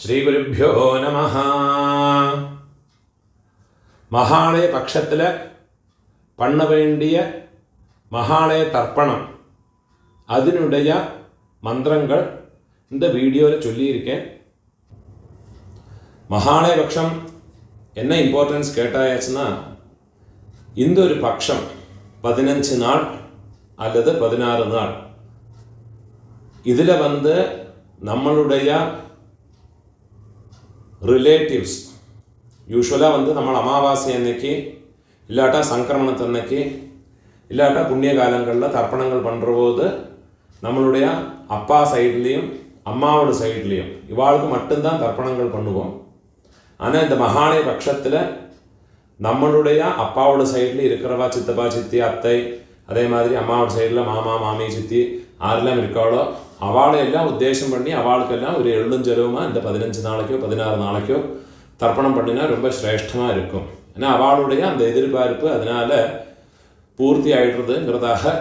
ശ്രീഗുരുഭ്യോ നമഃ. മഹാളയ പക്ഷത്തിൽ பண்ண வேண்டிய மகாலய தர்ப்பணம் அதனுடைய மந்திரங்கள் இந்த வீடியோவில் சொல்லியிருக்கேன். மகாலய பட்சம் என்ன இம்பார்ட்டன்ஸ் கேட்டாச்சுன்னா, இந்த ஒரு பட்சம் 15 நாள் அல்லது 16 நாள் இதில் நம்மளுடைய ரிலேட்டிவ்ஸ் யூஸ்வலாக நம்ம அமாவாசை அன்னைக்கு இல்லாட்டா சங்கிரமணத்தன்னைக்கு இல்லாட்டா புண்ணிய காலங்களில் தர்ப்பணங்கள் பண்ணுற போது நம்மளுடைய அப்பா சைட்லேயும் அம்மாவோட சைட்லேயும் இவாளுக்கு மட்டும்தான் தர்ப்பணங்கள் பண்ணுவோம். ஆனால் இந்த மகாலய பட்சத்தில் நம்மளுடைய அப்பாவோட சைடில் இருக்கிறவா சித்தப்பா சித்தி அத்தை, அதே மாதிரி அம்மாவோட சைடில் மாமா மாமி சித்தி யாரெல்லாம் இருக்காளோ அவளையெல்லாம் உத்தேசம் பண்ணி அவளுக்கெல்லாம் ஒரு எழுஞ்செலவுமாக இந்த 15 நாளைக்கோ 16 நாளைக்கோ தர்ப்பணம் பண்ணினா ரொம்ப சிரேஷ்டமாக இருக்கும். ஏன்னா அவளுடைய அந்த எதிர்பார்ப்பு அதனால் பூர்த்தி ஆயிடுறதுங்கிறதாக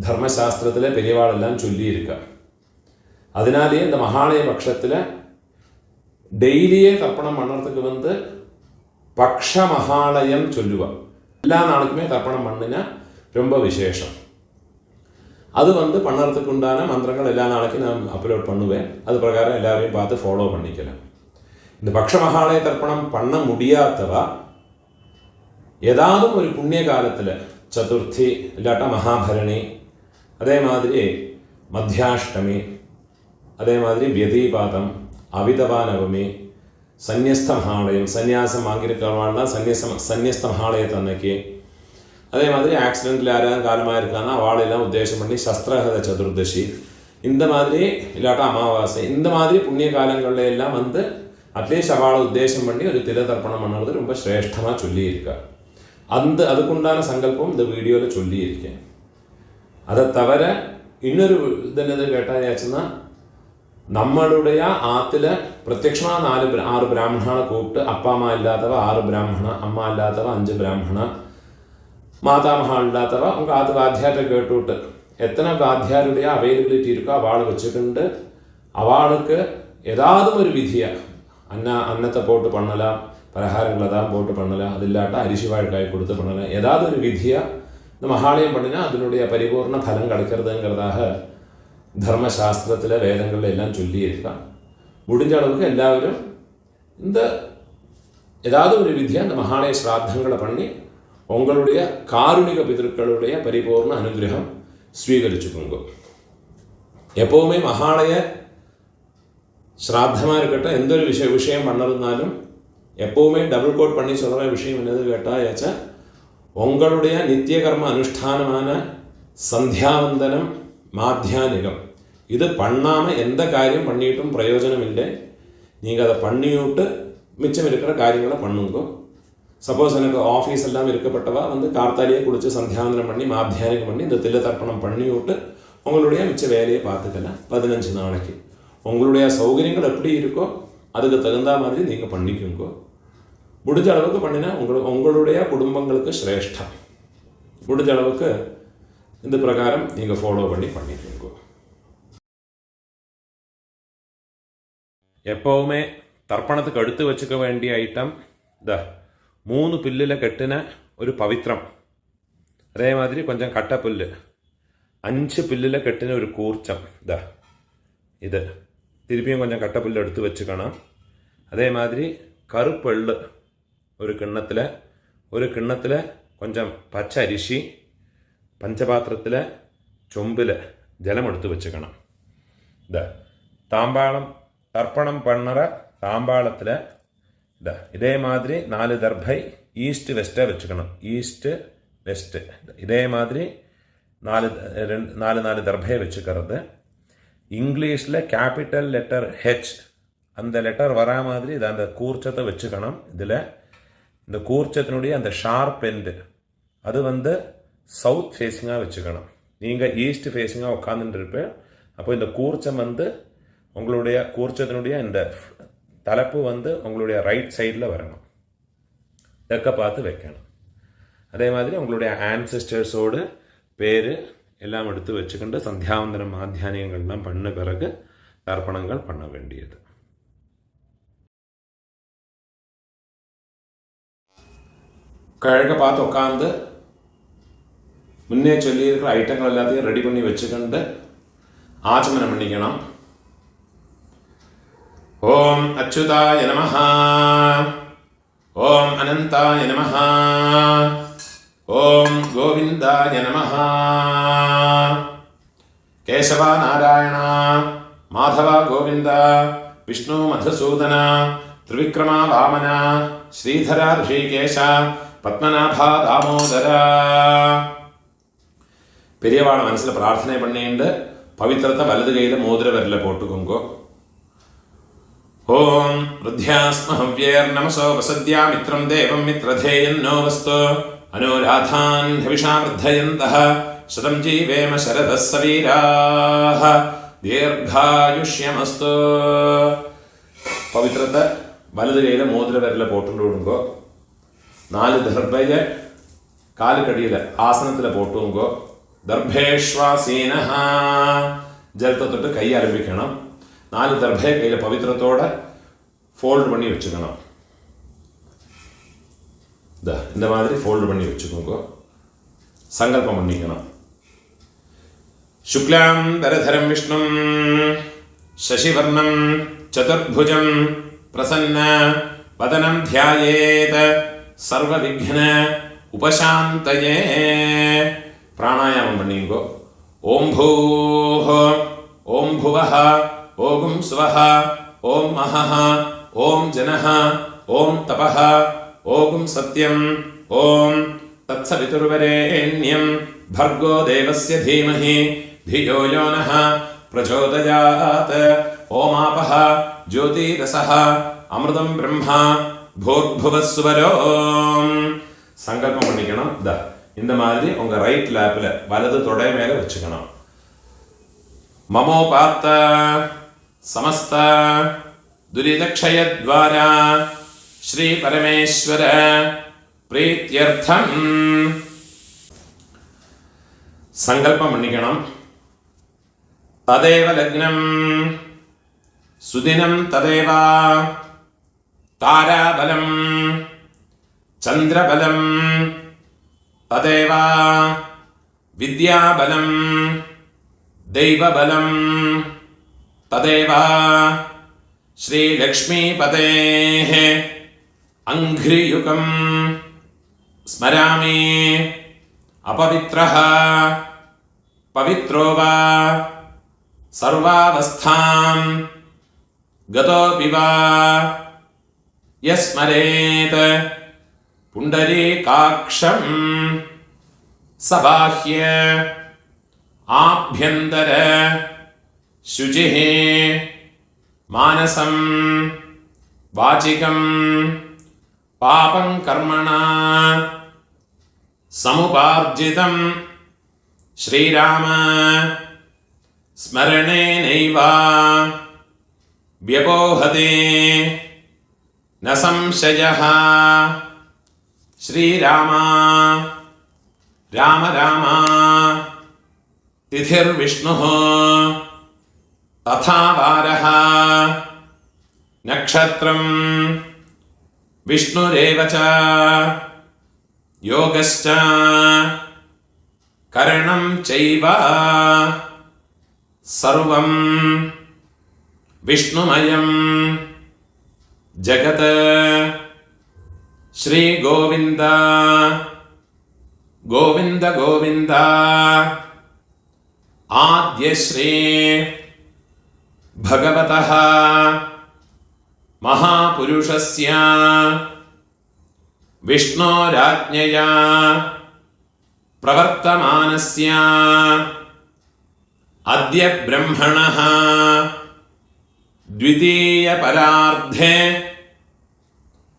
தர்மசாஸ்திரத்தில் பெரியவாளெல்லாம் சொல்லியிருக்கா. அதனாலேயே இந்த மகாலய பட்சத்தில் டெய்லியே தர்ப்பணம் பண்ணுறதுக்கு பக்ஷ மகாலயம் சொல்லுவாள். எல்லா நாளுக்குமே தர்ப்பணம் பண்ணினா ரொம்ப விசேஷம். அது பண்ணுறதுக்கு உண்டான மந்திரங்கள் எல்லா நாளைக்கும் நான் அப்லோட் பண்ணுவேன். அது பிரகாரம் எல்லாரையும் பார்த்து ஃபாலோ பண்ணிக்கலாம். இந்த பக்ஷ மகாலய தர்ப்பணம் பண்ண முடியாதவா ஏதாவது ஒரு புண்ணிய காலத்தில் சதுர்த்தி இல்லாட்டா மகாபரணி, அதே மாதிரி மத்தியாஷ்டமி, அதே மாதிரி வியதீபாதம், அவிதவா நவமி, சந்நியஸ்த மகாலயம் சந்நியாசம் வாங்கியிருக்கிறவாள்னா சந்நியஸ்த மகாலயத்தை அன்னைக்கு, அதே மாதிரி ஆக்சிடென்ட்டில் யாராவது காலமாக இருக்காங்கன்னா அவளையெல்லாம் உத்தேசம் பண்ணி சஸ்திரஹத சதுர்தசி, இந்த மாதிரி இல்லாட்டா அமாவாசை, இந்த மாதிரி புண்ணிய காலங்களில் எல்லாம் அட்லீஸ்ட் அவளை உத்தேசம் பண்ணி ஒரு தில தர்ப்பணம் பண்ணுறது ரொம்ப சிரேஷ்டமாக சொல்லியிருக்கா. அதுக்குண்டான சங்கல்பம் இந்த வீடியோவில் சொல்லியிருக்கேன். அதை தவிர இன்னொரு என்னது கேட்டாச்சுன்னா, நம்மளுடைய ஆற்றுல பிரத்யட்சமாக 6 பிராமணனை கூப்பிட்டு அப்பா அம்மா இல்லாதவ 6 பிராமணா, அம்மா இல்லாதவ 5 பிராமணா, மாதாமகா இல்லாதவ உங்கள் ஆற்று வாத்தியார்ட்ட கேட்டுவிட்டு எத்தனை வாத்தியாருடைய அவைலபிலிட்டி இருக்கோ அவளை வச்சுக்கிண்டு அவளுக்கு ஏதாவது ஒரு விதியாக அன்னத்தை போட்டு பண்ணலாம், பலகாரங்களை தான் போட்டு பண்ணலாம், அது இல்லாட்டா அரிசி வாழ்க்காய் கொடுத்து பண்ணலாம், ஏதாவது ஒரு விதியாக இந்த மகாலயம் பண்ணினா அதனுடைய பரிபூர்ண பலம் கிடைக்கிறதுங்கிறதாக தர்மசாஸ்திரத்தில் வேதங்கள் எல்லாம் சொல்லியிருக்கான். முடிஞ்ச அளவுக்கு எல்லாரும் இந்த ஏதாவது ஒரு விதியாக இந்த மகாலய ஸ்ராத்தங்களை பண்ணி உங்களுடைய காருணிக பிதர்களுடைய பரிபூர்ண அனுகிரகம் ஸ்வீகரிச்சுக்கோங்க. எப்போவுமே மகாலய ஸ்ராத்தமாக இருக்கட்டும், எந்த ஒரு விஷயம் பண்ணதுனாலும் எப்போவுமே டபுள் கோட் பண்ணி சொல்கிற விஷயம் என்னது கேட்டால், உங்களுடைய நித்திய கர்ம அனுஷ்டானமான சந்தியாவந்தனம் மாத்தியானிகம் இது பண்ணாமல் எந்த காரியம் பண்ணிட்டும் பிரயோஜனம் இல்லை. நீங்கள் அதை பண்ணிவிட்டு மிச்சம் இருக்கிற காரியங்களை பண்ணுங்க. சப்போஸ் எனக்கு ஆஃபீஸ் எல்லாம் இருக்கப்பட்டவா கார்த்தாலியே குளித்து சந்தியாவந்தனம் பண்ணி மாத்தியானிகம் பண்ணி இந்த தில்ல தர்ப்பணம் பண்ணி விட்டு உங்களுடைய மிச்ச வேலையை பார்த்துக்கலாம். 15 நாளைக்கு உங்களுடைய சௌகரியங்கள் எப்படி இருக்கோ அதுக்கு தகுந்த மாதிரி நீங்கள் பண்ணிக்கோங்க. முடிஞ்ச அளவுக்கு பண்ணினா உங்களுடைய குடும்பங்களுக்கு சிரேஷ்டம். முடிஞ்ச அளவுக்கு இந்த பிரகாரம் நீங்கள் ஃபாலோ பண்ணிக்கோங்க. எப்போவுமே தர்ப்பணத்துக்கு எடுத்து வச்சுக்க வேண்டிய ஐட்டம் 3 புல்லில் கட்டின ஒரு பவித்திரம், அதே மாதிரி கொஞ்சம் கட்டப்புல்லு, 5 புல்லில் கட்டின ஒரு கூர்ச்சம், இது திருப்பியும் கொஞ்சம் கட்டப்புல்லு எடுத்து வச்சுக்கணும். அதே மாதிரி கருப்பெள்ளு ஒரு கிண்ணத்தில் கொஞ்சம் பச்சை அரிசி, பஞ்சபாத்திரத்தில் சொம்பில் ஜலம் எடுத்து வச்சுக்கணும். தாம்பாளம் தர்ப்பணம் பண்ணுற தாம்பாளத்தில் இதே மாதிரி 4 தர்பை ஈஸ்ட் வெஸ்ட்டாக வச்சுக்கணும். ஈஸ்ட்டு வெஸ்ட்டு இதே மாதிரி 4 தர்பையை வச்சுக்கிறது. இங்கிலீஷில் கேபிட்டல் லெட்டர் ஹெச் அந்த லெட்டர் வரா மாதிரி இதை அந்த கூர்ச்சத்தை வச்சுக்கணும். இதில் இந்த கூர்ச்சத்தினுடைய அந்த ஷார்ப் எண்டு அது சவுத் ஃபேஸிங்காக வச்சுக்கணும். நீங்கள் ஈஸ்ட் ஃபேஸிங்காக உட்காந்துட்டு இருப்பேன். அப்போ இந்த கூர்ச்சம் உங்களுடைய கூர்ச்சத்தினுடைய இந்த தலைப்பு உங்களுடைய ரைட் சைடில் வரணும். தெற்க பார்த்து வைக்கணும். அதே மாதிரி உங்களுடைய ஆன்செஸ்டர்ஸோடு பேர் எல்லாம் எடுத்து வச்சுக்கிண்டு சந்தியாவந்தனம் மாத்தியானியங்கள்லாம் பண்ண பிறகு தர்ப்பணங்கள் பண்ண வேண்டியது. கிழக்க பார்த்து உட்காந்து முன்னே சொல்லியிருக்கிற ஐட்டங்கள் எல்லாத்தையும் ரெடி பண்ணி வச்சுக்கொண்டு ஆச்சமனம் பண்ணிக்கணும். ஓம் அச்சுதாய நமஹ, ஓம் அனந்தாய நமஹ, ஓம் கோவிந்தாய நமஹ. கேசவா நாராயண மாதவா கோவிந்த விஷ்ணு மதுசூதன த்ரிவிக்ரமா வாமன ஸ்ரீதரா ரிஷிகேஷ பத்மநாபா தாமோதரா. பெரியவாள மனசில் பிரார்த்தனை பண்ணிட்டு பவித்திரத்தை வலது கையில் மோதிர விரல போட்டுக்கோங்கோ. ஓம் ருத்யாஸ்மஹவ்யேர் நமசோ வசத்யா மித்ரம் தேவம் மித்ரதேயன்னோ வஸ்து அனுராதான் ஹவிஷா வர்தயந்தः சதம் ஜீவேம சரதः சவீராः தீர்காயுஷ்யமஸ்து. பவித்திரத்தை வலது கையில் மோதிர விரல போட்டு விடுங்கோ. 4 தர்பையை காலுக்கடியில் ஆசனத்தில் போட்டுங்கோ. தர்பேஷ்வாசீனஹ, ஜலத்தை தொட்டு கையை ஆரம்பிக்கணும். 4 தர்பையை கையில் பவித்திரத்தோட ஃபோல்டு பண்ணி வச்சுக்கணும். இந்த மாதிரி ஃபோல்டு பண்ணி வச்சுக்கோங்க. சங்கல்பம் பண்ணிக்கணும். சுக்லாம் தரதரம் விஷ்ணும் சசிவர்ணம் சதுர்புஜம் பிரசன்ன வதனம் தியாயேத் சர்வ விக்ன உபசாந்தயே. பிராணாயாமம் பண்ணிங்கோ. ஓம் பூஹ ஓம் புவஹ ஓம் ஸ்வஹ ஓம் மஹஹ ஓம் ஜனஹ ஓம் தபஹ ஓம் சத்யம் ஓம் தத்சவிதுர்வரேண்யம் भर्गो देवस्य धीमहि धियो यो नः प्रचोदयात्. ओमापः ज्योतिरसः अमृतं ब्रह्मा भूर्भुवस्वरो. சங்கல்பம் பண்ணிக்கணும். இந்த மாதிரி உங்க ரைட் லேப்ல வலது தொடை மேல வச்சுக்கணும். மமோபாத்த சமஸ்த துரிதக்ஷயத்வாரா ஸ்ரீ பரமேஸ்வர பிரீத்யர்த்தம் சங்கல்பம் பண்ணிக்கணும். ததேவ லக்னம் சுதினம் ததேவ தாராபலம் சந்திரபலம் ததேவ வித்யாபலம் தெய்வபலம் ததேவ ஸ்ரீலக்ஷ்மீபதேः அங்க்ரியுகம் ஸ்மராமி. अपवित्रः पवित्रो वा सर्वावस्थां गतोऽपि वा यस्मरेत् पुण्डरीकाक्षं सबाह्य आभ्यन्तर शुचिः मानसं वाचिकं पापं कर्मणा समुपार्जितं श्रीराम स्मरणेनैव व्यपोहते न संशयः. श्रीराम राम राम तिथिर्विष्णुः तथा वारः नक्षत्रं विष्णुरेव च योगश्च करणं चैव सर्वं विष्णुमयं जगत्. श्री गोविंद गोविंद गोविंद आद्य श्री भगवतः महापुरुषस्य विष्णोराज्ञया प्रवर्तमानस्य अद्य ब्रह्मणः द्वितीय परार्धे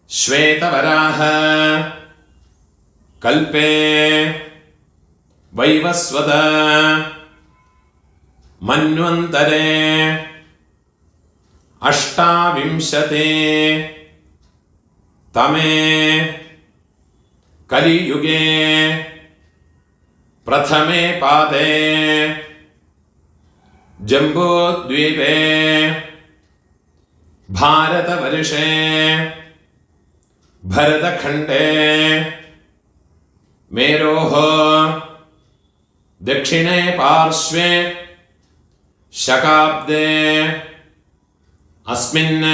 श्वेतवराह कल्पे वैवस्वत मन्वन्तरे अष्टाविंशते तमे कलियुगे प्रथमे पादे जम्बूद्वीपे भारतवर्षे भरतखण्डे मेरोः दक्षिणे पार्श्वे शकाब्दे अस्मिन्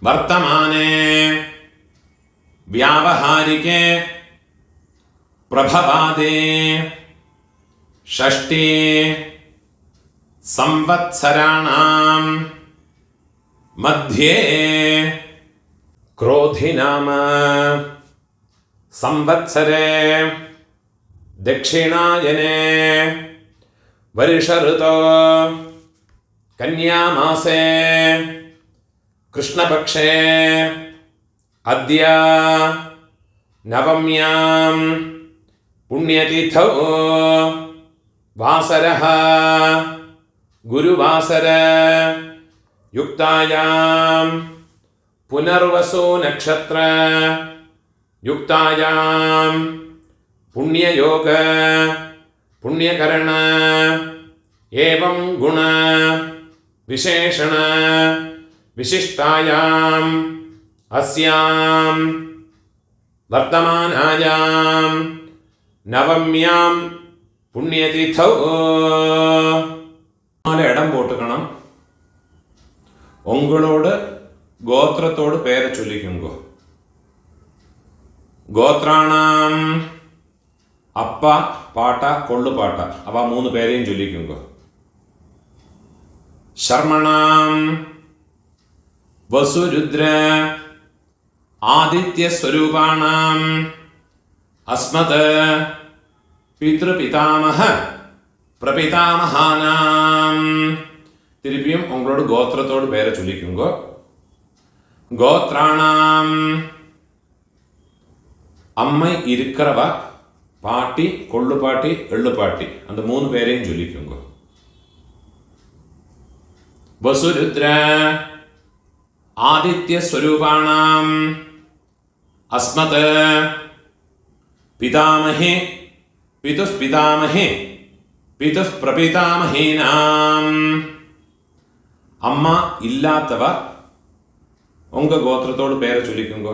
वर्तमाने व्यावहारिके प्रभवादे षष्ठी संवत्सराणां मध्ये क्रोधिनाम संवत्सरे दक्षिणायने वर्षऋतो कन्यामासे कृष्णपक्षे अद्य नवम्यां पुण्यतिथौ वासरः गुरुवासर युक्तायां पुनर्वसु नक्षत्र युक्तायां पुण्ययोग पुण्यकरण एवं गुण विशेषण विशिष्टायां अस्यां वर्तमानायां नवम्यां पुण्यतिथौ இடம் போட்டுக்கணும். உங்களோட கோத்திரத்தோடு பேரை சொல்லிக்குங்கோ. கோத்ராணாம் அப்பா பாட்டா கொள்ளு பாட்டா அவ 3 பேரையும் சொல்லிக்குங்கோ. शर्मणां वसुरुद्र आदित्य स्वरूपाणां अस्मत् पितृपितामह प्रपितामहानां திருப்பியும் உங்களோட கோத்திரத்தோடு பேரை சொல்லிக்குங்கோ. கோத்ராணாம் அம்மை இருக்கிறவ பாட்டி கொள்ளு பாட்டி எள்ளு பாட்டி அந்த 3 பேரையும் சொல்லிக்குங்கோ. वसुरुद्र आदित्य स्वरूपाणां अस्मत् पितामहे पितुः पितामहे पितुः प्रपितामहीनां अम्मा इल्लातव उंग गोत्रतोड पेर चोल्लिक्कुंगो.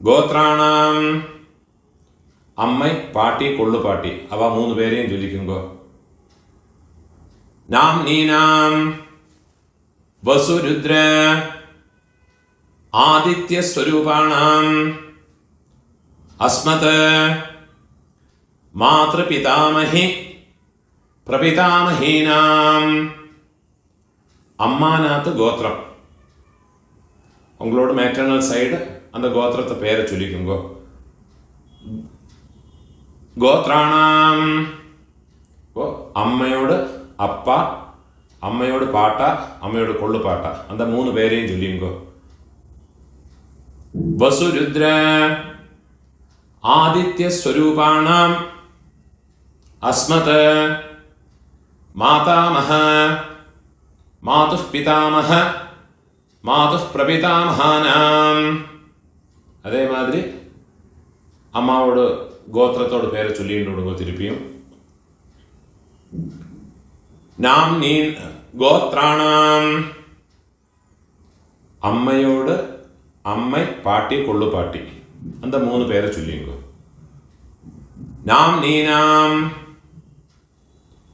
गोत्राणां अम्मै पाटी कोल्लु पाटी अव 3 പേരെയും ചൊല്ലിക്കുങ്കോ. नाम्नीनां वसुरुद्र आदित्य स्वरूपाणां अस्मत् मातृपितामहे प्रपितामहीनां अम्मानाथ गोत्रम उंगलोड मैटर्नल साइड अंद गोत्रत्ते पेर चोल्लिक्कुंगो. गोत्राणां अम्मयोड அப்பா அம்மையோட பாட்டா அம்மையோட கொள்ளு பாட்டா அந்த 3 பேரையும் சொல்லிங்கோ. வசுருத்ர ஆதித்ய ஸ்வரூபாணாம் அஸ்மத் மாதாமஹ மாதுः பிதாமஹ மாதுः பிரபிதாமஹானாம் அதே மாதிரி அம்மாவோட கோத்திரத்தோட பேரை சொல்லிட்டு விடுங்க. திருப்பியும் नाम्नीन् गोत्राणां अम्मयोड अम्मै पाटी कोल्लु पाटी अंद 3 പേരെ ചൊല്ലിങ്കോ. नाम्नीनां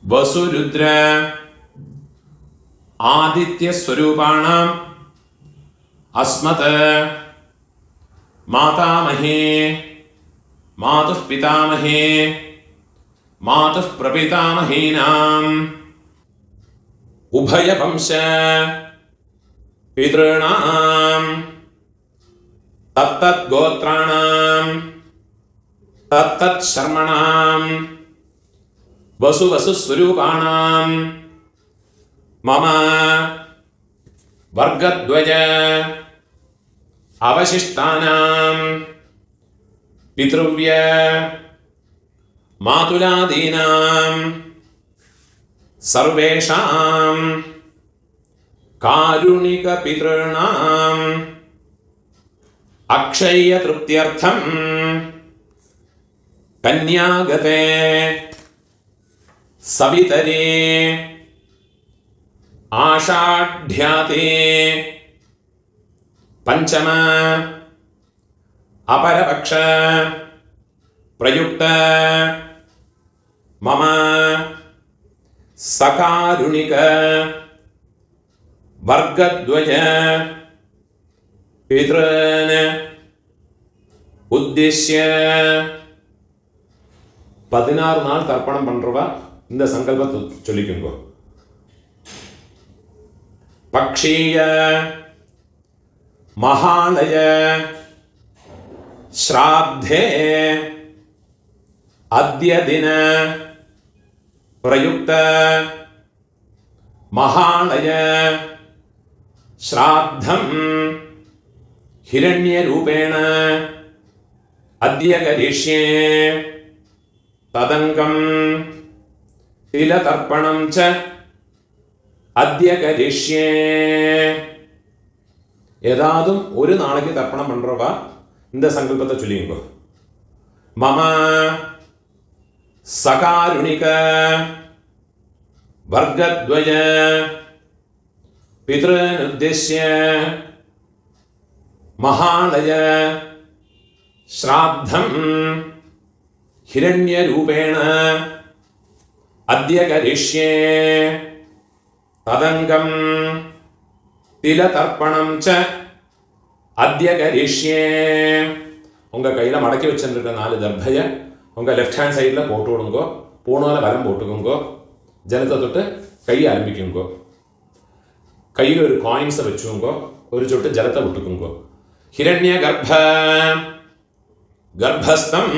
वसुरुद्र आदित्य स्वरूपाणां अस्मत् मातामहे मातुः पितामहे मातुः प्रपितामहीनां उभय वंश पितॄणां तत्तत् गोत्राणां तत्तत् शर्मणां वसु वसु स्वरूपाणां मम वर्गद्वय अवशिष्टानां पितृव्य मातुलादीनां सर्वेषां कारुणिक पितॄणां अक्षय्य तृप्त्यर्थं कन्यागते सवितरे आषाढ्याते पंचम अपरपक्ष प्रयुक्त मम सकारुणिक वर्गद्वय पितॄन् उद्देश्य 16 நாள் தர்ப்பணம் பண்றவா இந்த சங்கல்பத்தை சொல்லிக்குங்க. பக்ஷீய மகாலய श्राद्धे अद्य दिन प्रयुक्त महालय श्राद्धं हिरण्यरूपेण अद्य करिष्ये तदङ्गं तिलतर्पणं च अद्य करिष्ये. ஏதாதும் ஒரு நாளைக்கு தர்ப்பணம் பண்றவா இந்த சங்கல்பத்தை சொல்லிங்கோ. மம சகாருணிக வர்கத்வய பித்ருன் உத்தேஷ்ய மகாலய ஸ்ராத்தம் ஹிரண்யரூபேண அத்ய கரிஷ்யே ததங்கம் திலதர்ப்பணம் ச அத்ய கரிஷ்யே. உங்கள் கையில் மடக்கி வச்சுருக்க 4 தர்பையை உங்கள் லெஃப்ட் ஹேண்ட் சைடில் போட்டு விடுங்கோ. பூணால் வரம் போட்டுக்குங்கோ. ஜலத்தை தொட்டு கையை ஆரம்பிக்குங்கோ. கையில் ஒரு காயின்ஸை வச்சுக்கோங்கோ. ஒரு சொட்டு ஜலத்தை விட்டுக்குங்கோ. ஹிரண்ய கர்ப்பஸ்தம்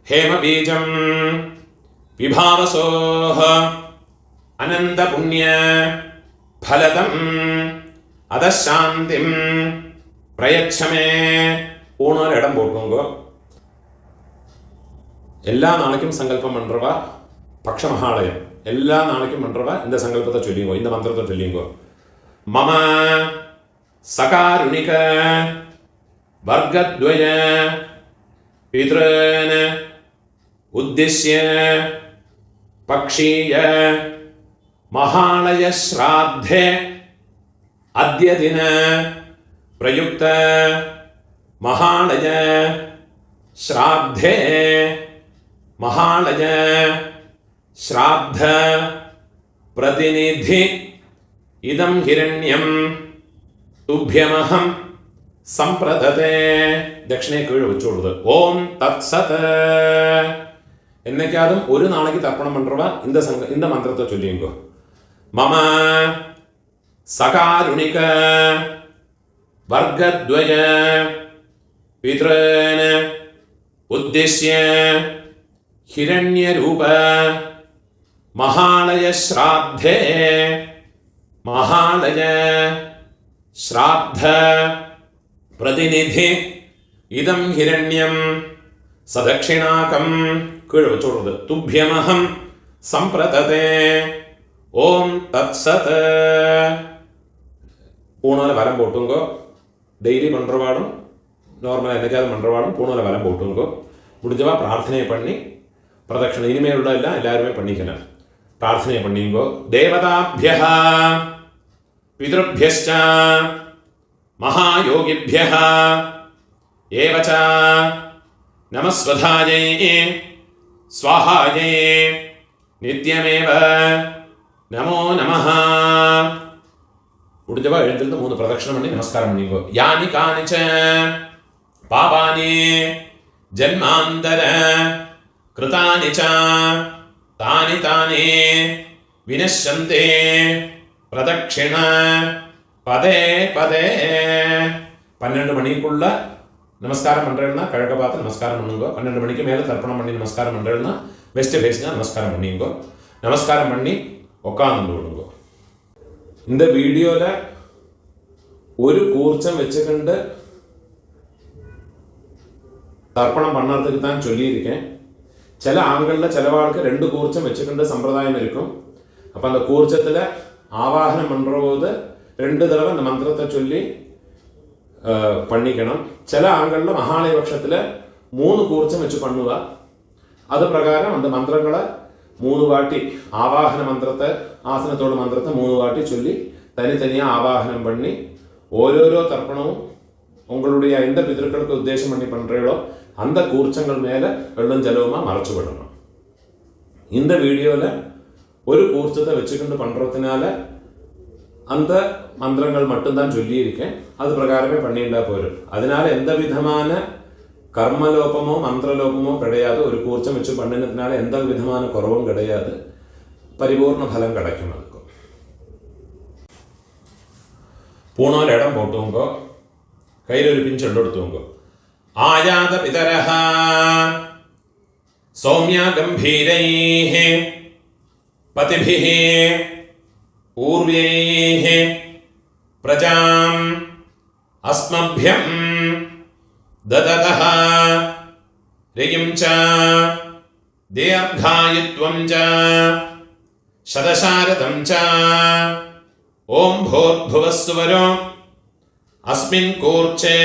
ஹேமபீஜம் விபாவசோஹ அனந்த புண்ணிய ஃபலதம் அதசாந்திம் பிரயச்சமே. பூணால் இடம் போட்டுங்கோ. எல்லா நாளைக்கும் சங்கல்பம் பண்றவா பக்ஷ மகாலயம் எல்லா நாளைக்கும் பண்றவா இந்த சங்கல்பத்தை சொல்லிங்கோ. இந்த மந்திரத்தை சொல்லிங்கோ. மம சகாருணிக வர்கத்வய பித்ருன் உத்திஷ்ய பக்ஷீய மகாலய ஸ்ராத்தே अद्य दिन प्रयुक्त महालय श्राद्धे महालय श्राद्ध प्रतिनिधि इदं हिरण्यं तुभ्यमहं संप्रदते. दक्षिणे कीழே வச்சு விடுது. ஓம் தத்சத். என்னைக்காதும் ஒரு நாளைக்கு தர்ப்பணம் பண்றவா இந்த மந்திரத்தை சொல்லிங்கோ. மம சகாருணிக வர்கத்வய பித்ருன் உத்திஷ்ய ஹிரண்யரூப மகாலய ஸ்ராத்தே மகாலய ஸ்ராத்த பிரதிநிதி இதம் ஹிரண்யம் சதக்ஷிணாகம் கீழே வச்சுடுறது. துப்யமஹம் சம்பிரததே. ஓம் தத்சத். பூணால் வரம் போட்டுங்கோ. டெய்லி பண்ணுறவாடும் நார்மலாக என்னைக்காவது பண்ணுறவாடும் பூணால் வரம் போட்டுங்கோ. முடிஞ்சவா பிரார்த்தனையை பண்ணி பிரதட்சணை இனிமேல் உள்ள எல்லாம் எல்லாருமே பண்ணிக்கலாம். பிரார்த்தனையை பண்ணிங்கோ. தேவதாபியः பித்ருभ्यश्च மகாயோகிभ्यः ஏவச்ச நமஸ்வதாயை ஸ்வாஹாயை நித்யமேவ நமோ நமஹ. முடிஞ்சவா எழுந்திருந்து 3 பிரதட்சணம் பண்ணி நமஸ்காரம் பண்ணிங்கோ. யானி கானிச்ச பாபானி ஜன்மாந்தர கிருதானி ச தானி தானி வினஷ்யந்தே பிரதட்சிண பதே பதே. 12 மணிக்குள்ள நமஸ்காரம் பண்ணுறேன்னா கிழக்க பார்த்து நமஸ்காரம் பண்ணுங்கோ. 12 மணிக்கு மேலே தர்ப்பணம் பண்ணி நமஸ்காரம் பண்ணுறேன்னா வெஸ்ட் ஃபேஸ்னா நமஸ்காரம் பண்ணிங்கோ. நமஸ்காரம் பண்ணி உட்காந்து விடுங்கோ. இந்த வீடியோவில் ஒரு கூர்ச்சம் வச்சுக்கிண்டு தர்ப்பணம் பண்ணுறதுக்கு தான் சொல்லியிருக்கேன். சில ஆண்களில் சிலவாளுக்கு 2 கூர்ச்சம் வச்சுக்கிண்டு சம்பிரதாயம் இருக்கும். அப்போ அந்த கூர்ச்சத்தில் ஆவாகனம் பண்ணுற போது 2 தடவை அந்த மந்திரத்தை சொல்லி பண்ணிக்கணும். சில ஆண்களில் மகாலய பட்சத்தில் 3 கூர்ச்சம் வச்சு பண்ணுவா. அது பிரகாரம் அந்த மந்திரங்களை 3 வாட்டி ஆவாகன மந்திரத்தை ஆசனத்தோட மந்திரத்தை 3 வாட்டி சொல்லி தனித்தனியாக ஆவாகனம் பண்ணி ஓரோரோ தர்ப்பணமும் உங்களுடைய எந்த பிதர்களுக்கு உத்தேசம் பண்ணி பண்ணுறீங்களோ அந்த கூர்ச்சங்கள் மேலே வெள்ளம் ஜலவுமா மறைச்சு விடணும். இந்த வீடியோவில் ஒரு கூர்ச்சத்தை வச்சுக்கிட்டு பண்ணுறதுனால அந்த மந்திரங்கள் மட்டும்தான் சொல்லியிருக்கேன், அது பிரகாரமே பண்ணிட்டா போயிடும். அதனால எந்த விதமான கர்மலோபமோ மந்திரலோபமோ கிடையாது. ஒரு கூர்ச்சம் வச்சு பண்ணினதுனால எந்த விதமான குறவும் கிடையாது, பரிபூர்ண பலம் கிடைக்கும். அதுக்கும் பூணோல் இடம் போட்டுவோங்க, கையில் ஒரு பிஞ்சு எடுத்துவோங்க. ஆயாத பிதரஹ சௌமியா கம்பீரைஹ பதிபிஹ ஊர்வ்யைஹ பிரஜாம் அஸ்மப்யம் தததஹ ரியம் ச தீர்காயுத்வம் ச சதசாரதம் ச ஓம் பூர்புவஸ்சுவரோ அஸ்மின் கூர்ச்சே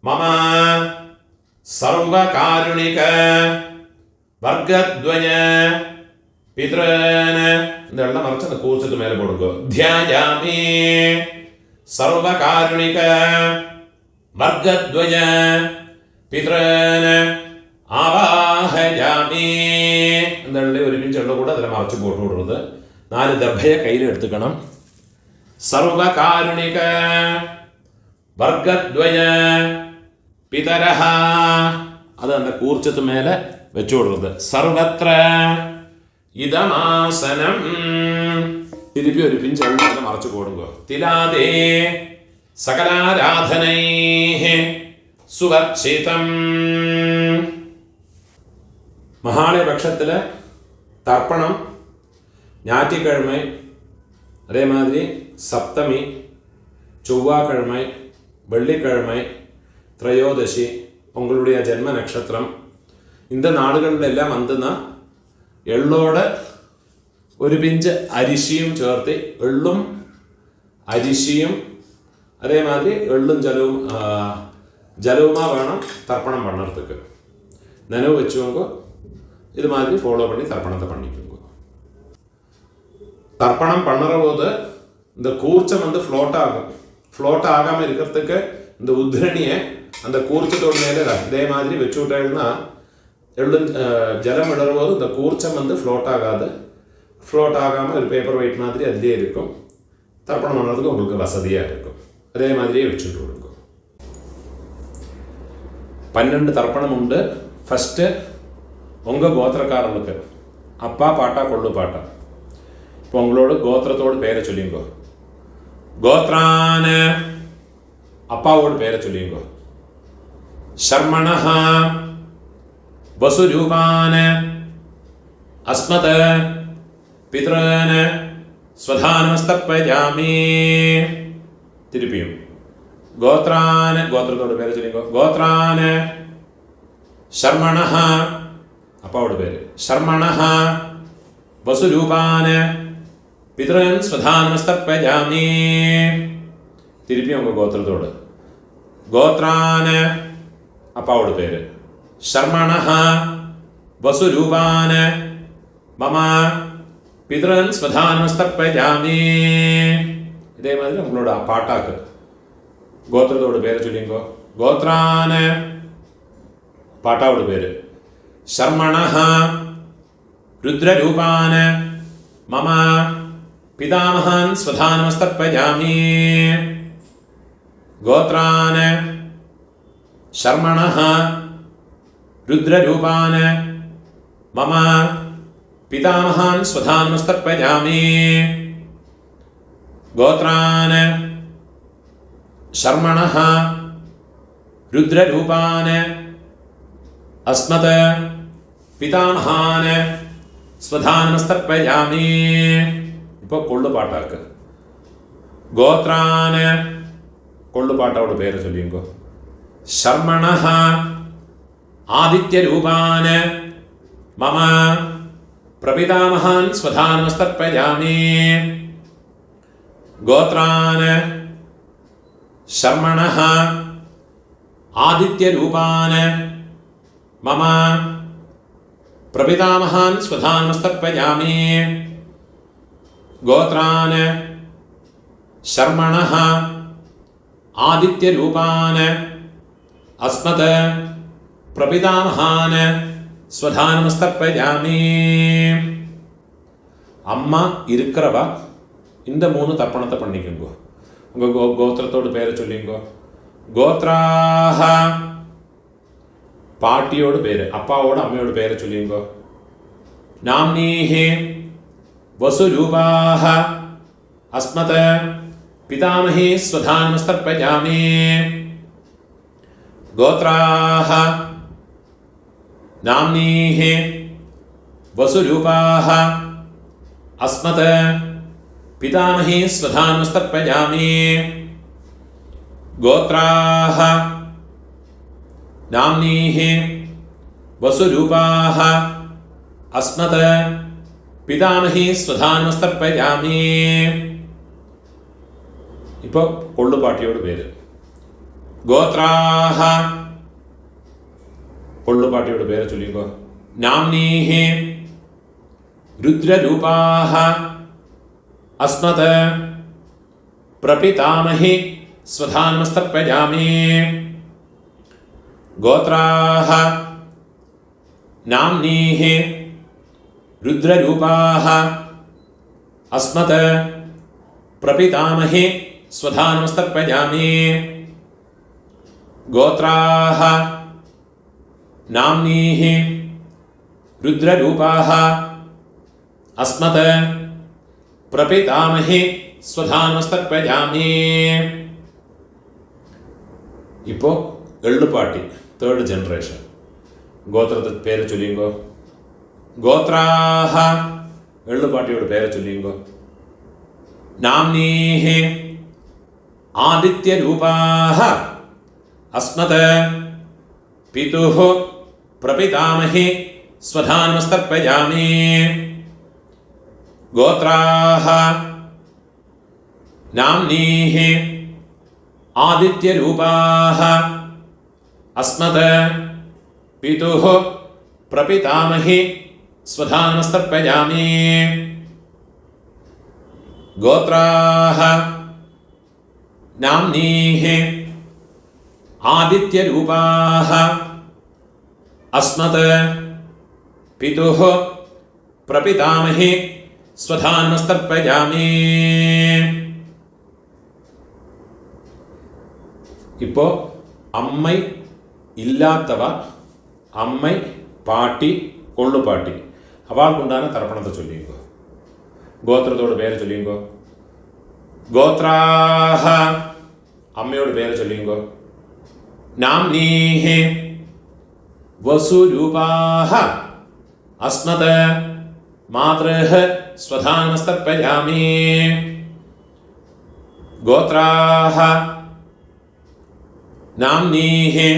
மம சர்வகாருணிக வர்க்கத்வய பித்ரன். இந்த எல்லாம் மறைச்சு அந்த கூர்ச்சத்து மேலே போடுங்க. தியாயாமி சர்வகாருணிக வர்க்கத்வய பித்ரன் ஆவாஹயாமி. இந்த ஒரு பிஞ்சு எல்லாம் கூட அதில் மறைச்சு போட்டு விடுறது. 4 தர்பையை கையில் எடுத்துக்கணும். சர்வகாருணிக வர்க்கத்வய பிதரஹ, அது அந்த கூர்ச்சத்து மேலே வச்சு விடுறது. சர்வத்ர இதமாசனம். திருப்பி ஒரு பிஞ்சு எல்லாம் அதை மறைச்சு போடுங்க. திலாதே சகலாராதனை சுவர்ச்சிதம். மகாலய பட்சத்தில் தர்ப்பணம் ஞாயிற்றுக்கிழமை, அதே மாதிரி சப்தமி, செவ்வாய்க்கிழமை, வெள்ளிக்கிழமை, திரையோதசி, உங்களுடைய ஜென்ம நட்சத்திரம், இந்த നാളുകളിലെല്ലാം വന്നുന്ന എള്ളോട് ഒരു പിഞ്ച് അരിശിയും ചേർത്ത്, എള്ളും അരിശിയും അതേമാതിരി എള്ളും ജലവുമാ വേണം தர்ப்பணம் பண்ணுறதுக்கு. நினைவு வச்சுக்கோங்க. இது மாதிரி ஃபாலோ பண்ணி தர்ப்பணத்தை பண்ணிக்கோங்க. தர்ப்பணம் பண்ணுற போது இந்த கூர்ச்சம் வந்து ஃப்ளோட் ஆகாமல் இருக்கிறதுக்கு இந்த உத்ரணியை அந்த கூர்ச்சத்தோடு மேலே இதே மாதிரி வச்சு விட்டேன்னா ஜலம் விடுற போது இந்த கூர்ச்சம் வந்து ஃப்ளோட் ஆகாது. ஃப்ளோட் ஆகாமல் ஒரு பேப்பர் வெயிட் மாதிரி அதிலே இருக்கும். தர்ப்பணம் பண்ணுறதுக்கு உங்களுக்கு வசதியாக இருக்கும். அதே மாதிரியே வச்சுட்டு விடுங்க. 12 தர்ப்பணம் உண்டு. ஃபஸ்ட்டு உங்கள் கோத்திரக்காரர்களுக்கு அப்பா பாட்டா கொள்ளு பாட்டா. இப்போ உங்களோட கோத்திரத்தோடு பேரை சொல்லிங்கோ. கோத்ரான அப்பாவோட பேரை சொல்லிங்கோ. சர்மணஹ வசுரூபான அஸ்மத பித்ரன ஸ்வதானமஸ்தப்பயாமி. திருப்பியும் கோத்ரான, கோத்திரத்தோட பேரை சொல்லிங்கோ. கோத்ரான சர்மணஹ அப்பாவோட பேர். சர்மணஹ வசுரூபான பித்ரன் ஸ்வதானமஸ்தப்பயாமி. திருப்பி உங்கள் கோத்திரத்தோடு. கோத்ரான அப்பாவோட பேர். சர்மணஹ வசுரூபான மம பித்ரன் ஸ்வதானமஸ்தப்பயாமி. இதே மாதிரி உங்களோட பாட்டாக்கு கோத்திரத்தோட பேரை சொல்லிங்கோ. கோத்ரான பாட்டாவோட பேர். சர்மணஹ ருத்ரரூபான மம பிதாமஹான் ஸ்வதானமஸ்தப்பயாமி. கோத்ரான சர்மணஹ ருத்ரரூபான மம பிதாமஹான் ஸ்வதானமஸ்தப்பயாமி. கோத்ரான சர்மணஹ ருத்ரரூபான அஸ்மத பிதாமஹான் ஸ்வதானமஸ்தப்பயாமி. இப்போ கொள்ளு பாட்டாக்கு கோத்ரான கொள்ளு பாட்டாவோட பேரை சொல்லிங்கோ. சர்மணஹ ஆதித்யரூபான மம பிரபிதாமஹான் ஸ்வதானமஸ்தப்பயாமி. கோத்ரான சர்மணஹ ஆதித்யரூபான மம பிரபிதாமஹான் ஸ்வதானமஸ்தப்பயாமி. கோத்ரான சர்மணஹ ആദിത്യരൂപാൻ അസ്മത് പ്രപിതാമഹാൻ സ്വധാനമസ്തർപ്പയാമി. அம்மா இருக்கிறவா இந்த 3 தர்ப்பணத்தை பண்ணிக்கோங்க. உங்கள் கோத்திரத்தோடு பேரை சொல்லிங்கோ. கோத்ராஹ பாட்டியோட பேர், அப்பாவோட அம்மையோட பேரை சொல்லிங்கோ. நாம்னீஹே வசுரூபாஹ அஸ்மத் பிதாமஹே ஸ்வதானமஸ்தர்ப்பயாமி. கோத்ராஹ நாம்னீஹே வசுரூபாஹ அஸ்மத் பிதாமஹே ஸ்வதானமஸ்தர்ப்பயாமி. கோத்ராஹ நாம்னீஹே வசுரூபாஹ அஸ்மத் பிதாமஹே ஸ்வதானமஸ்தர்ப்பயாமி. இப்போ கொள்ளுப்பாட்டியோட பேர். கோத்ராஹ கொள்ளுப்பாட்டியோட பேரை சொல்லிங்கோ. நாம்னீஹே ருத்ரரூபாஹ அஸ்மத் பிரபிதாமஹே ஸ்வதானமஸ்தர்ப்பயாமி. கோத்ராஹ நாம்னீஹே ருத்ரரூபாஹ அஸ்மத் பிரபிதாமஹே ஸ்வதானமஸ்தர்ப்பயாமி. கோத்ராஹ நாம்னீஹே ருத்ரரூபாஹ அஸ்மத் பிரபிதாமஹே ஸ்வதானமஸ்தர்ப்பயாமி. இப்போ எள்ளுப்பாட்டி தேர்ட் ஜெனரேஷன். கோத்திரத்து பேரை சொல்லிங்கோ. கோத்ராஹ எள்ளுப்பாட்டியோட பேரை சொல்லிங்கோ. நாம்னீஹே ஆதித்யரூபாஹ அஸ்மத் பிதுஹ பிரபிதாமஹே ஸ்வதானமஸ்தர்ப்பயாமி. கோத்ராஹ நாம்னீஹே ஆதித்யரூபாஹ அஸ்மத் பிதுஹ பிரபிதாமஹே ஸ்வதானமஸ்தர்ப்பயாமி. கோத்ராஹ நாம்னீஹே ஆதித்யரூபாஹ அஸ்மத் பிதுஹ பிரபிதாமஹே ஸ்வதானமஸ்தர்ப்பயாமி. இப்போ அம்மை இல்லாதவ, அம்மை பாட்டி கொள்ளுப்பாட்டி அவளுக்குண்டான தர்ப்பணத்தை சொல்லிங்கோ. கோத்திரத்தோட பேரை சொல்லிங்கோ. கோத்ராஹ அம்மையோட பேரை சொல்லிங்கோ. நாம்னீஹே வசுரூபாஹ அஸ்மத் மாத்ருஹ ஸ்வதானமஸ்தர்ப்பயாமி. கோத்ராஹ நாம்னீஹே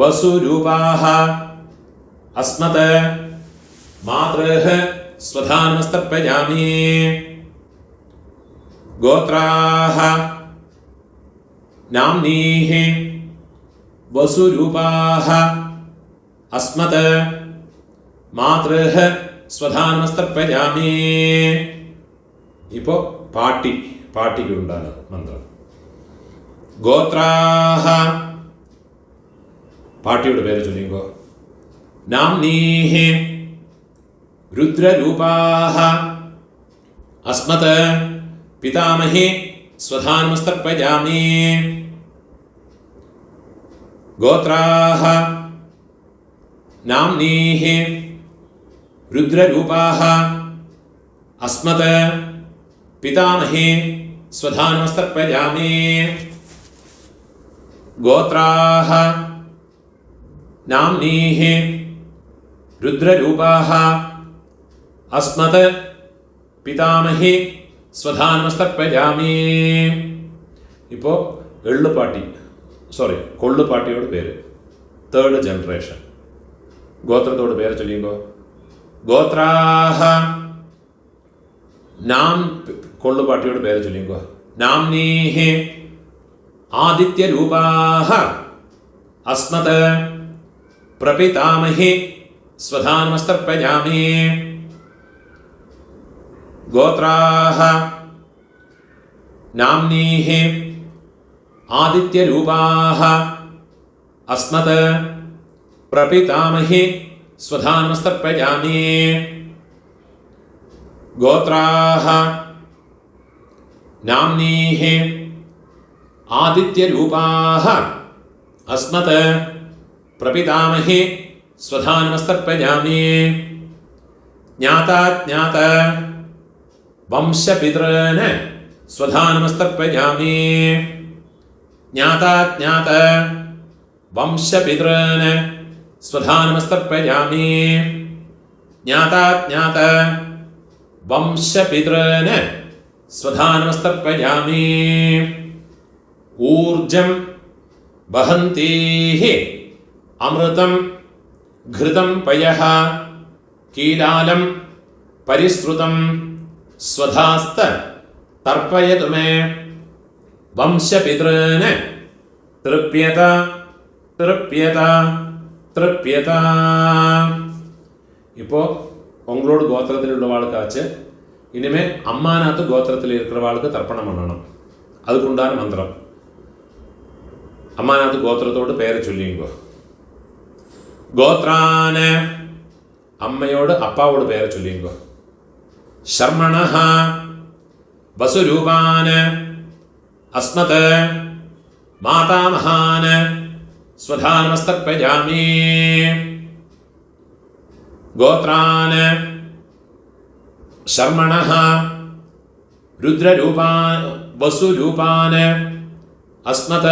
வசுரூபாஹ அஸ்மத் மாத்ருஹ ஸ்வதானமஸ்தர்ப்பயாமி. கோத்ராஹ நாம்னீஹே வசுரூபாஹ அஸ்மத் மாத்ருஹ ஸ்வதானமஸ்தர்ப்பயாமி. இப்போ பாட்டிக்கு உண்டான மந்திரம். கோத்ராஹ பாட்டியோட பேரை சொல்லிங்கோ. நாம்னீஹே ருத்ரரூபாஹ அஸ்மத் பிதாமஹே ஸ்வதானமஸ்தர்ப்பயாமி. கோத்ராஹ நாம்னீஹே ருத்ரரூபாஹ அஸ்மத் பிதாமஹே ஸ்வதானமஸ்தர்ப்பயாமி. கோத்ராஹ நாம்னீஹே ருத்ரரூபாஹ அஸ்மத் பிதாமஹே ஸ்வதானமஸ்தர்ப்பயாமி. இப்போ கொள்ளுப்பாட்டியோட பேர் தேர்ட் ஜெனரேஷன். கோத்திரத்தோட பேரை சொல்லிங்கோ. கோத்ராஹ கொள்ளுப்பாட்டியோட பேரை சொல்லிங்கோ. நாம்னீஹே ஆதித்யரூபாஹ அஸ்மத் பிரபிதாமஹே ஸ்வதானமஸ்தர்ப்பயாமி. கோத்ராஹ நாம்னீஹே आदित्यरूपाः अस्मत् प्रपितामहि स्वधानमस्तर्पयामि। गोत्राः नाम्नीः आदित्यरूपाः अस्मत् प्रपितामहि स्वधानमस्तर्पयामि। ज्ञाताज्ञात वंशपितॄन् स्वधानमस्तर्पयामि। ज्ञाताज्ञात वंशपितॄन् स्वधानमस्तर्पयामि। ज्ञाताज्ञात वंशपितॄन् स्वधानमस्तर्पयामि। ऊर्जं वहन्तीः अमृतं घृतं पयः कीलालं परिसृतं स्वधास्त तर्पयतु मे। वंशपितॄन् तृप्यत तृप्यत तृप्यत। இப்போ உங்களோட கோத்திரத்தில் உள்ளவாளுக்காச்சு இனிமே அம்மாநாத்து கோத்திரத்தில் இருக்கிறவாளுக்கு தர்ப்பணம் பண்ணணும். அதுக்குண்டான மந்திரம். அம்மாநாத்து கோத்திரத்தோடு பெயரை சொல்லிங்கோ. கோத்ரான அம்மையோடு அப்பாவோட பெயரை சொல்லிங்கோ. शर्मणः वसुरूपान् अस्मत् मातामहान् स्वधानमस्तर्पयामि। गोत्रान् शर्मणः रुद्ररूपान् वसुरूपान् अस्मत्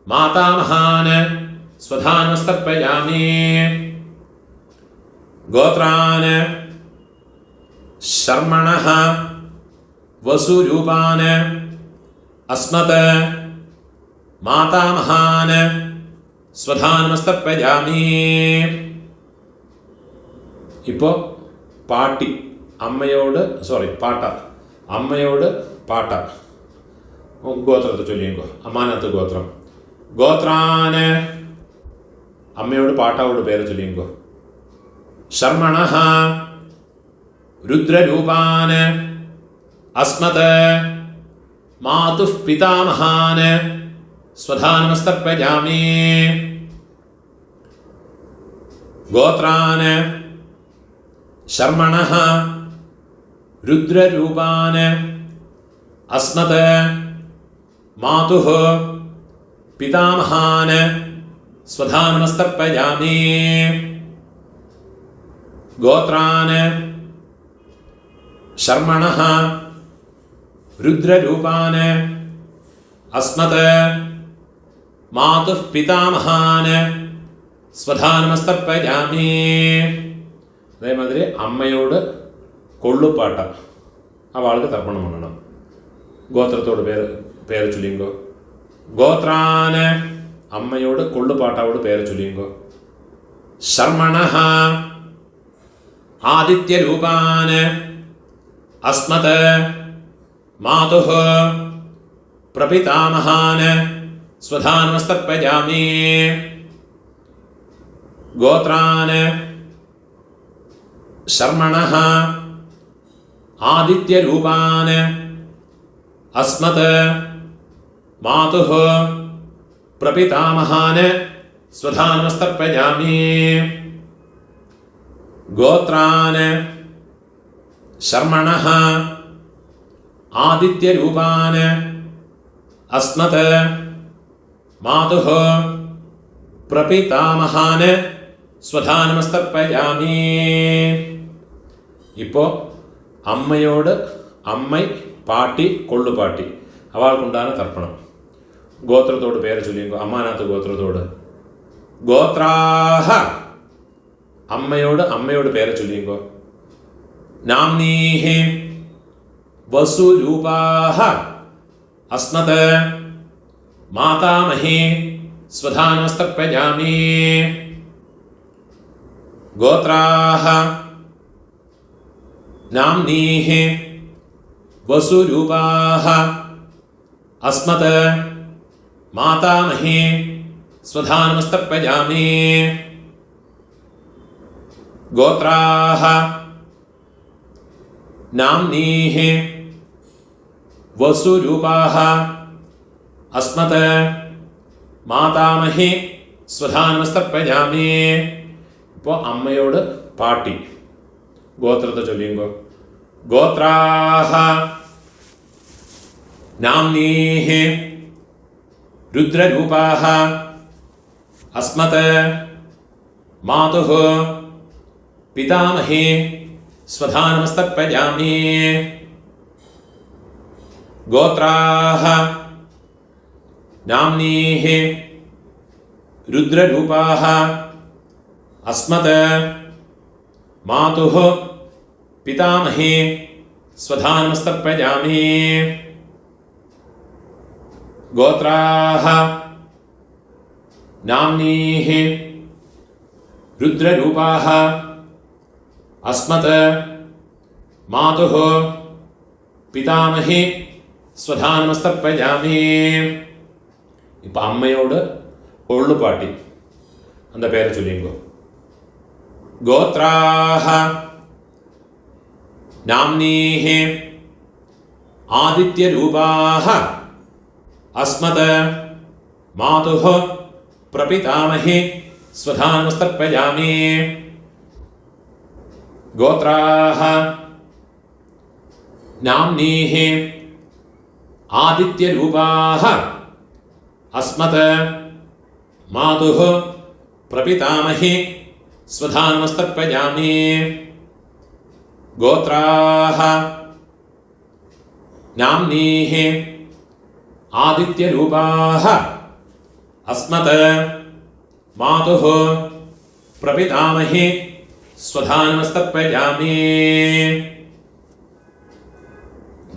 मातामहान् स्वधानमस्तर्पयामि। गोत्रान् शर्मणः वसुरूपान् अस्मत् मातामहान् स्वधानमस्तर्पयामि. ഇപ്പോൾ പാട്ടി അമ്മയോട് പാട്ട അമ്മയോട് പാട്ട ഗോത്രത്തെ ചൊല്ലിക്കോ. അമ്മാനത്ത് ഗോത്രം. ഗോത്രാന് അമ്മയോട് പാട്ടാവോട് പേര് ചൊല്ലിക്കോ. ശർമ്മണഃ രുദ്രരൂപാന് അസ്മത് മാതുഃ പിതാമഹാന് സ്വധാനമസ്തർപ്പയാമി. ഗോത്രാന് ശർമ്മണഃ രുദ്രരൂപാന് അസ്മത് മാതുഃ പിതാമഹാന് സ്വധാനമസ്തർപ്പയാമി. ഗോത്രാന് ശർമ്മണഃ രുദ്രരൂപാന് അസ്മത് മാതുഃ പിതാമഹാന് സ്വധാനമസ്തർപ്പയാമി. അതേമാതിരി അമ്മയോട് കൊള്ളുപാട്ട അവൾക്ക് തർപ്പണം பண்ணണം. ഗോത്രത്തോട് പേര് ചൊല്ലിങ്കോ. ഗോത്രാന് അമ്മയോട് കൊള്ളുപാട്ടാവോട് പേര് ചൊല്ലിങ്കോ. ശർമ്മണഃ ആദിത്യരൂപാന് അസ്മത് മാതുഃ പ്രപിതാമഹാന് സ്വധാനമസ്തർപ്പയാമി. ഗോത്രാന് ശർമ്മണഃ ആദിത്യരൂപാന് അസ്മത് മാതുഃ പ്രപിതാമഹാന് സ്വധാനമസ്തർപ്പയാമി. ഗോത്രാന് ശർമ്മണഃ ആദിത്യരൂപാന് അസ്മത് മാതുഃ പ്രപിതാമഹാന് സ്വധാനമസ്തർപ്പയാമി. ഇപ്പോൾ അമ്മയോട് അമ്മൈ പാട്ടി കൊള്ളുപാട്ടി അവൾക്കുണ്ടാണ് തർപ്പണം. ഗോത്രത്തോട് പേര് ചൊല്ലിങ്കോ. അമ്മാനാത്ത് ഗോത്രത്തോട്. ഗോത്രാഹ അമ്മയോട് പേര് ചൊല്ലിങ്കോ. നാംനീഹി വസുരൂപാഹ അസ്മത് മാതാമഹി സ്വധാനമസ്തർപ്പയാമി. ഗോത്രാഹ നാംനീഹി വസുരൂപാഹ അസ്മത് മാതാമഹി സ്വധാനമസ്തർപ്പയാമി. ഗോത്രാഹ നാംനീഹി വസുരൂപാഹ അസ്മത് മാതാമഹി സ്വധാ നമസ്തർപ്പയാമി. ഇപ്പോൾ അമ്മയോട് പാട്ടി ഗോത്രത്തെ ചൊല്ലിയുമ്പോ ഗോത്രാഹ നാംനീഃ രുദ്രരൂപാഃ അസ്മത് മാതുഃ പിതാമഹി സ്വധാ നമസ്തർപ്പയാമി. ഗോത്രാഹ നാംനീഃ രുദ്രരൂപാഃ അസ്മത് മാതുഃ പിതാമഹി സ്വധാ നമസ്തർപ്പയാമി. ഗോത്രാഹ നാംനീഃ രുദ്രരൂപാഃ അസ്മത് മാതുഃ പിതാമഹി സ്വധാ നമസ്തർപ്പയാമി. ഇപ്പം അമ്മയോട് ഒള്ളുപാട്ടി அந்த പേര് ചൊല്ലിങ്കോ. ഗോത്രാഹ നാംനീഃ ആദിത്യരൂപാഃ അസ്മത് മാതുഃ പ്രപിതാമഹി സ്വധാ നമസ്തർപ്പയാമി. ഗോത്രാഹ നാംനീഃ ആദിത്യരൂപാഃ അസ്മത് മാതുഃ പ്രപിതാമഹി സ്വധാ നമസ്തർപ്പയാമി. ഗോത്രാഹ നാംനീഃ ആദിത്യരൂപാഃ അസ്മത് മാതുഃ പ്രപിതാമഹി സ്വധാ നമസ്തർപ്പയാമി.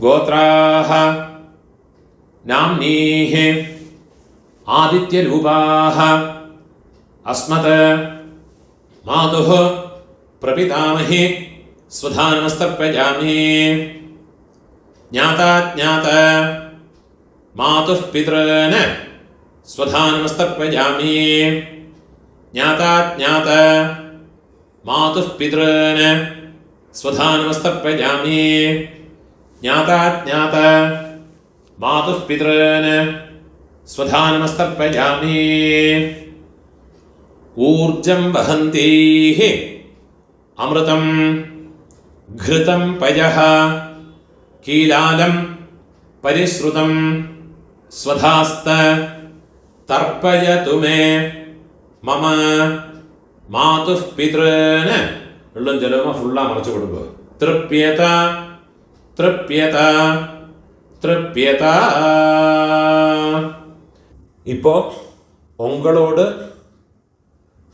ഗോത്രാഹ നാംനീഃ ആദിത്യരൂപാഃ അസ്മത് മാതുഃ പ്രപിതാമഹി സ്വധാ നമസ്തർപ്പയാമി. ജ്ഞാതാജ്ഞാത മാതുഃ പിതॄൻ സ്വധാ നമസ്തർപ്പയാമി. ജ്ഞാതാജ്ഞാത മാതുഃ പിതॄൻ സ്വധാ നമസ്തർപ്പയാമി. ജ്ഞാതാജ്ഞാത മാതുഃ പിതॄൻ സ്വധാ നമസ്തർപ്പയാമി. ഊർജം വഹന്തീഃ അമൃതം ഘൃതം പയഃ കീലാലം പരിശ്രുതം സ്വധാസ്ത തർപ്പയതു മേ മമ മാതുഃ പിതॄൻ. ഉള്ളും ജലവും ഫുള്ളാ മറച്ചു കൊടുക്കുക. തൃപ്യത തൃപ്യത തൃപ്യത. இப்போ உங்களோடு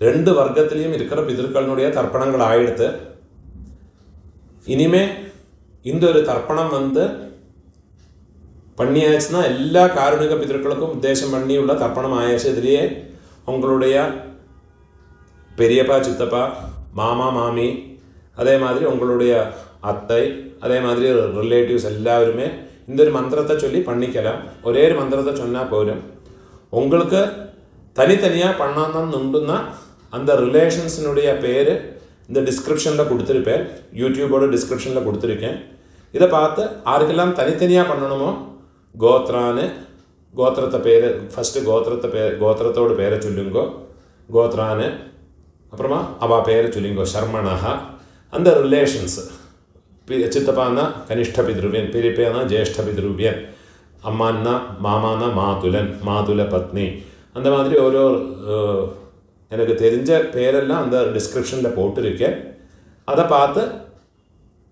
ரெண்டு வர்க்கத்திலையும் இருக்கிற பிதர்களுடைய தர்ப்பணங்கள் ஆயிடுத்து. இனிமே இந்த ஒரு தர்ப்பணம் பண்ணியாச்சுன்னா எல்லா காருணிக பிதர்களுக்கும் உத்தேசம் பண்ணியுள்ள தர்ப்பணம் ஆயாச்சு. இதுலேயே உங்களுடைய பெரியப்பா சித்தப்பா மாமா மாமி அதே மாதிரி உங்களுடைய அத்தை அதே மாதிரி ரிலேட்டிவ்ஸ் எல்லாருமே இந்த ஒரு மந்திரத்தை சொல்லி பண்ணிக்கலாம். ஒரே ஒரு மந்திரத்தை சொன்னால் போதும். உங்களுக்கு தனித்தனியாக பண்ணணும்னா அந்த ரிலேஷன்ஸினுடைய பேர் இந்த டிஸ்கிரிப்ஷனில் கொடுத்துருப்பேன். யூடியூபோட டிஸ்கிரிப்ஷனில் கொடுத்துருக்கேன். இதை பார்த்து யாருக்கெல்லாம் தனித்தனியாக பண்ணணுமோ கோத்ரான்னு கோத்திரத்தை பேர் ஃபஸ்ட்டு கோத்திரத்தோட பேரை சொல்லுங்கோ. கோத்ரான்னு அப்புறமா அவள் பேரை சொல்லுங்கோ. ஷர்மணா அந்த ரிலேஷன்ஸு சித்தப்பான்னா கனிஷ்ட பித்ருவியன், பெரியப்பேனா ஜேஷ்ட பித்ருவியன், அம்மான்னா மாமானா மாதுலன் மாதுல பத்னி. அந்த மாதிரி ஓரோ எனக்கு தெரிஞ்ச பேரெல்லாம் அந்த டிஸ்கிரிப்ஷனில் போட்டிருக்கேன். அதை பார்த்து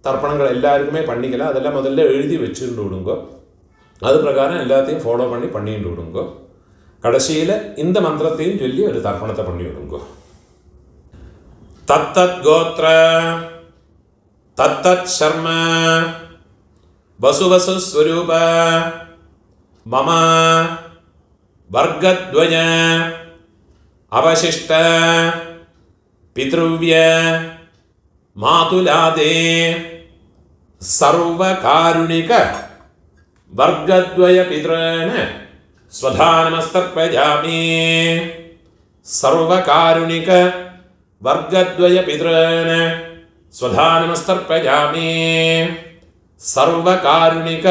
தர்ப்பணங்கள் எல்லாருக்குமே பண்ணிக்கலாம். அதெல்லாம் முதல்ல எழுதி வச்சுட்டு விடுங்கோ. அது பிரகாரம் எல்லாத்தையும் ஃபாலோ பண்ணிட்டு விடுங்கோ. கடைசியில் இந்த மந்திரத்தையும் சொல்லி ஒரு தர்ப்பணத்தை பண்ணி விடுங்கோ. தத்தத் கோத்ர தத்தத் சர்ம வசுவசு ஸ்வரூப மம வர்க்கத்வய அவசிஷ்ட பித்ருவ்ய மாதுலாதே சர்வகாருணிக வர்க்கத்வய பித்ரேன ஸ்வதா நமஸ்தர்ப்பயாமி. சர்வகாருணிக வர்க்கத்வய பித்ரேன ஸ்வதா நமஸ்தர்ப்பயாமி. சர்வகாருணிக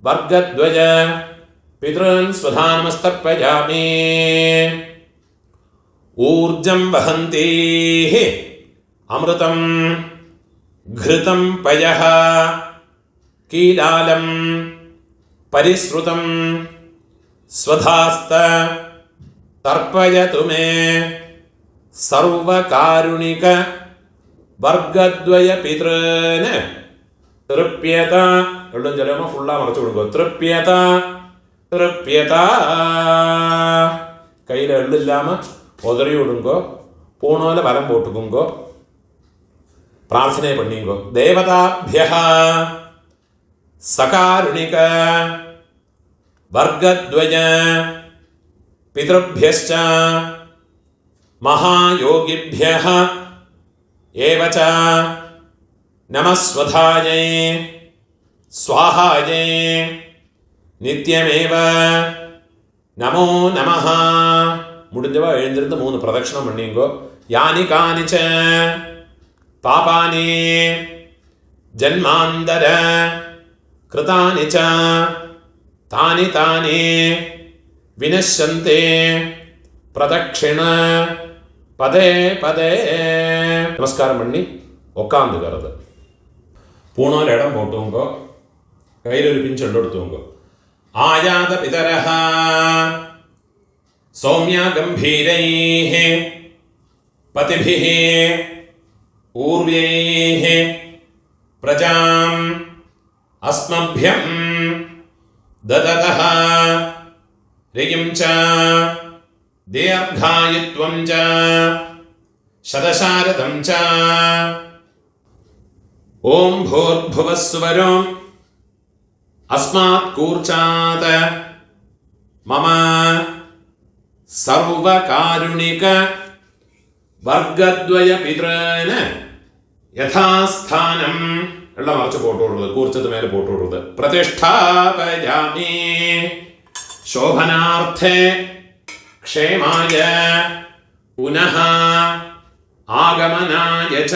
வர்க்கத்வய पितॄन् स्वधानमस्तर्पयामि। ऊर्जं वहन्तीः अमृतं घृतं पयः कीलालं परिश्रुतं स्वधास्त तर्पयतु मे सर्वकारुणिक वर्गद्वय पितॄन् तृप्यत എള്ളും ജലമോ ഫുള്ളാ മറച്ചു കൊടുക്കുക. തൃപ്യത തൃപ്യത. കയ്യിൽ എള്ളില്ലാമ ഉതറി വിടുങ്കോ പൂണോല വലം പോട്ടുക്കുങ്കോ പ്രാർത്ഥനയെ പണിയുങ്കോ. ദേവതാഭ്യഃ സകാരുണിക വർഗദ്വയ പിതൃഭ്യശ്ച മഹായോഗിഭ്യഃ ഏവച നമസ്വധായൈ സ്വാഹായൈ നിത്യമേവ നമോ നമഃ. മുടിഞ്ഞവ എഴുന്നിരുന്ന് 3 പ്രദക്ഷിണം പണിയുങ്കോ. യാനി കാനിച പാപാനി ജന്മാന്തര കൃതാനി ച താനി താനി വിനശ്യന്തി പ്രദക്ഷിണ പദേ പദേ. നമസ്കാരം പണി ഒക്കാന്ത് കറുത് പൂണോല ഇടം പോട്ടുമ്പോ കയ്യിലൊരു പിഞ്ചെടുത്തുമ്പോ. ആയാത പിതരഃ സൗമ്യ ഗംഭീരൈഃ പതിഭിഃ ഊർവ്യൈഃ പ്രജാം അസ്മഭ്യം ദദതഃ രിയും ച ദീർഘായുത്വം ച ശതശാരദം ച. ഓം ഭൂർഭുവസ്സുവരോ അസ്മാത് കൂർച്ചാത് മമ സർവകാരുണിക വർഗദ്വയ പിതॄന് യഥാസ്ഥാനം ഉള്ള മറച്ച് പോട്ടുകൊടുക്കുന്നത് കൂർച്ചത്ത് മേലെ പോട്ടുകൊടുക്കുന്നത്. പ്രതിഷ്ഠാപയാമി ശോഭനാർത്ഥേ ക്ഷേമായ പുനഃ ആഗമനായ ച.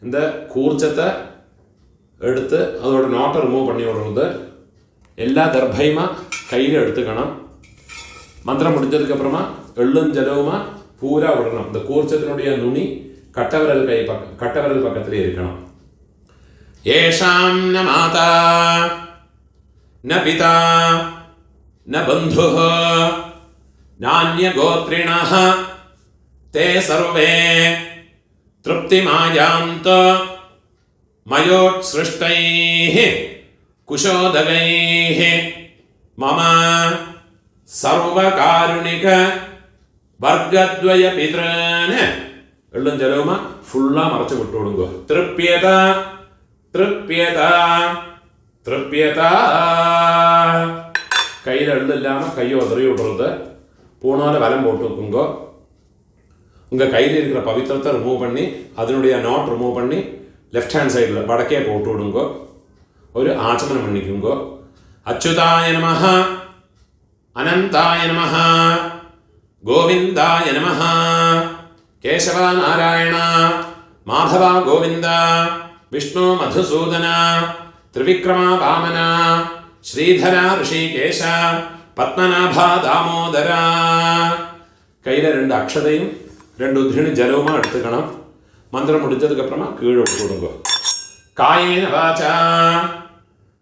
இந்த கூர்ச்சத்தை எடுத்து அதோட நோட்டை ரிமூவ் பண்ணி விடுறது. எல்லா தர்பையுமா கையில் எடுத்துக்கணும். மந்திரம் முடிஞ்சதுக்கப்புறமா எள்ளும் ஜலவுமா பூரா விடணும். இந்த கூர்ச்சத்தினுடைய நுனி கட்டவிரல் பக்கத்திலே இருக்கணும். ஏஷாம் ந மாதா ந பிதா ந பந்துः நான்ய கோத்ரிணः தே சர்வே तृप्तिमायान्त मयोत्सृष्टैः कुशोदगैः मम सर्वकारुणिक वर्गद्वय पितॄन् എള്ളും ജലവുമ ഫുള്ളാ മറച്ചു വിട്ടുകൊടുക്കുക. തൃപ്യത തൃപ്യത തൃപ്യത. കയ്യിൽ എള്ളില്ലാമ കൈ ഉതറി വിടുறது. பூணோல வலம் போட்டு வைக்குங்கோ. உங்கள் கையில் இருக்கிற பவித்திரத்தை ரிமூவ் பண்ணி அதனுடைய நாட் ரிமூவ் பண்ணி லெஃப்ட் ஹேண்ட் சைடில் வடக்கே போட்டு விடுங்கோ. ஒரு ஆச்சமனம் பண்ணிக்குங்கோ. அச்சுதாய நமஹ அனந்தாய நமஹ கோவிந்தாய நமஹ கேசவ நாராயண மாதவ கோவிந்த விஷ்ணு மதுசூதன திரிவிக்ரம வாமன ஸ்ரீதர ரிஷிகேஷ பத்மநாப தாமோதர. கையில் 2 அக்ஷதையும் 2 உத்ரிணி ஜலவுமா எடுத்துக்கணும். மந்திரம் முடிஞ்சதுக்கப்புறமா கீழே விட்டு விடுங்க. காயேன வாசா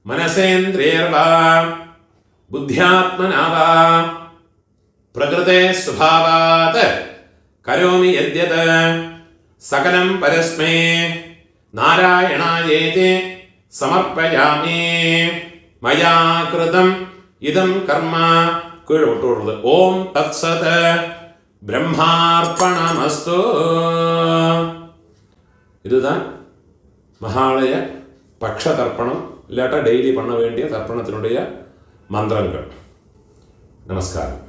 மனசேந்திரியர்வா புத்தியாத்மனா வா பிரகிருதே சுபாவாத் கரோமி யத்யத் சகலம் பரஸ்மை நாராயணாயேதி சமர்ப்பயாமி. மயா கிருதம் இதம் கர்ம கீழே விட்டு விடுறது. ஓம் தத்சத் பிரம்மார்ப்பணமஸ்து. இதுதான் மகாலய பக்ஷ தர்ப்பணம் இல்லாட்டா டெய்லி பண்ண வேண்டிய தர்ப்பணத்தினுடைய மந்திரங்கள். நமஸ்காரம்.